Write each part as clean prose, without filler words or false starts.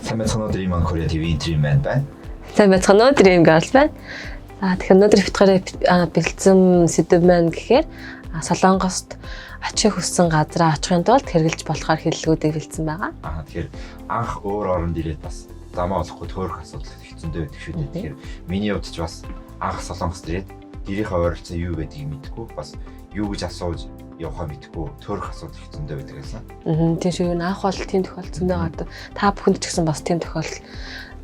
Сайн байцгаана уу Dream on Korea TV-ийн Dream Man байна. Сайн байцгаана уу Dream Girls байна. Тэгэхээр өнөөдөр битгаараа бэлдсэн сэдв маань гэхээр Солонгост очих хүссэн газараа очихын тулд хэрэгжилж болохоор хэллэгүүдийг бэлдсэн байгаа. Тэгэхээр анх өөр оронд ирээд бас замаа олохгүй төөрөх асуудал хэцүүндээ байдаг шүү дээ. Тэгэхээр миний хувьд ч бас анх Солонгост ирээд гэрийнхээ ойролцоо юу байдгийг мэдэхгүй бас юу гэж асууж явахаа мэдэхгүй төөрөх асуудал хэцүүндээ байдаг гэсэн. Тийм шүү. Анх бол тийм тохиолдсон байгаа. Та бүхэнд ч гэсэн бас тийм тохиолдол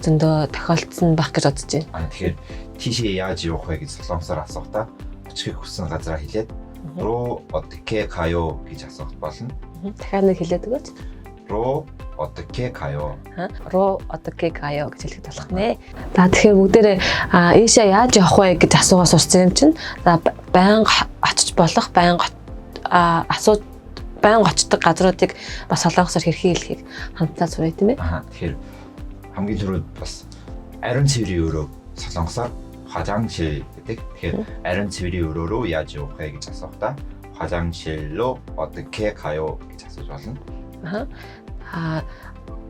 зөндөө тохиолдсон байх гэж бодож байна. Тэгэхээр тийшээ яаж явах вэ гэж Солонгосоор асуухтаа очихыг хүссэн газараа хэлээд руу 어떻게 가요 гэж асуухт болно. Дахиад нэг хэлээд өгөөч. руу 어떻게 가요. руу 어떻게 가요 гэж хэлэхэд болох нэ. За тэгэхээр бүгдээрээ ийшээ яаж явах вэ гэж асуугаас урсан юм чинь за байнга очиж болох байнга асууж байнга очдог газруудыг бас солонгосоор хэрхэн хэлхийг хамтдаа сурах тийм ээ. Тэгэхээр хамгийн түрүүд бас ариун цэврийн өрөө солонгосоор 화장실 гэдэг. Тэгэхээр ариун цэврийн өрөө рүү яаж явах вэ гэж асуухтаа 화장실로 어떻게 가요 гэж асууж болно.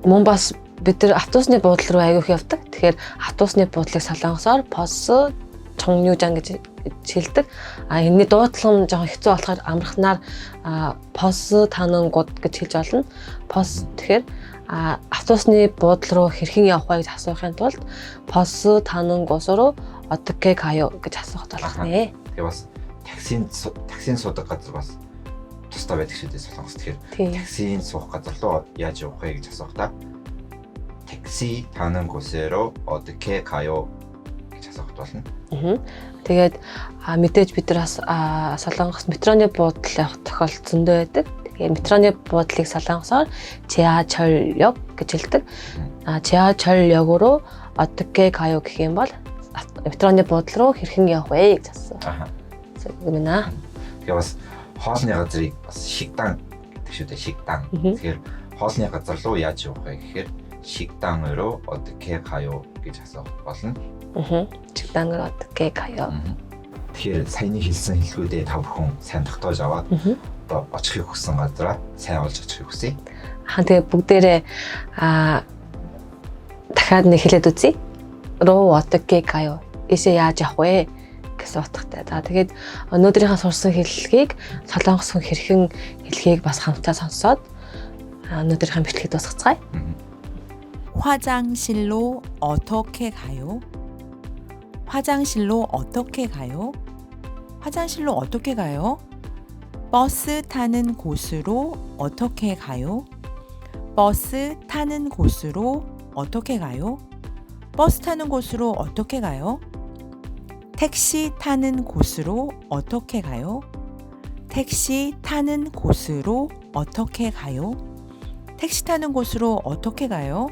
Мөн бас бид нар автобусны буудлын руу аявих явдаг. Тэгэхээр автобусны буудлыг солонгосоор пос чонгюжан гэж хэлдэг. Энэний дуудлага нь жоохон хэцүү болохоор амархнаар пос танангууд гэж хэлж болно. Пос тэгэхээр автобусны буудлын руу хэрхэн явах вэ гэж асуухын тулд пос танангуус руу 어떻게 가요 гэж асуух болох нэ. Тэгээ бас таксийн суудаг газар бас тустай байдаг шүү дээ Солонгос. Тэгэхээр таксийн суух газар руу яаж явах вэ гэж асуухтаа такси 타는 곳으로 어떻게 가요 гэж асуухт болно. Тэгээд мэдээж бид нар Солонгос метроны буудлыг явах тохиолдол зөндөө байдаг. Тэгээд метроны буудлыг солонгосоор 지하철역 гэж хэлдэг. 지하철역 руу 어떻게 가요 гэх юм бол метроны буудлын руу хэрхэн явах вэ гэж асуусан. Гэмнэ. Тэгээ бас хоолны газрыг бас 식당 гэдэг шүү дээ. 식당. Тэгэхээр хоолны газар руу яаж явах вэ гэхээр 식당으로 어떻게 가요 гэж асуух болно. 식당으로 어떻게 가요. Тэгэхээр саяны хэлсэн хэлхүүдээ та бүхэн сайн тогтоож аваад одоо очихыг хүссэн газараа сайн олж очихыг хүсье. Тэгээ бүгдээрээ дахиад нэг хэлээд үзье. руу 어떻게 가요. ийшээ яаж явах вэ гэсэн утгатай. За тэгээд өнөөдрийнхээ сурсан хэллэгийг солонгос хүн хэрхэн хэлхийг бас хамтдаа сонсоод өнөөдрийнхээ бичлэгийг дуусгацгаая. 화장실로 어떻게 가요? 화장실로 어떻게 가요? 화장실로 어떻게 가요? 버스 타는 곳으로 어떻게 가요? 버스 타는 곳으로 어떻게 가요? 버스 타는 곳으로 어떻게 가요? 택시 타는 곳으로 어떻게 가요? 택시 타는 곳으로 어떻게 가요? 택시 타는 곳으로 어떻게 가요?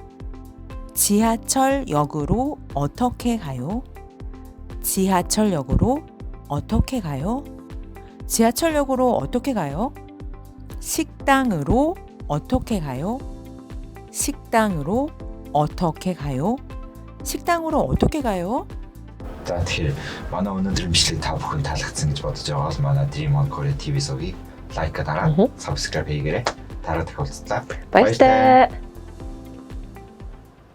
지하철역으로 어떻게 가요? 지하철역으로 어떻게 가요? 지하철역으로 어떻게 가요? 식당으로 어떻게 가요? 식당으로 어떻게 가요? 식당으로 어떻게 가요? За тэгэхээр манай өнөөдрийн бичлэг та бүхэн таалагдсан гэж бодож байгаа бол манай Dream on Korea TV сувгийг лайк дараад subscribe хийгээрэй. Дараа дахин уулзлаа. Баярлалаа.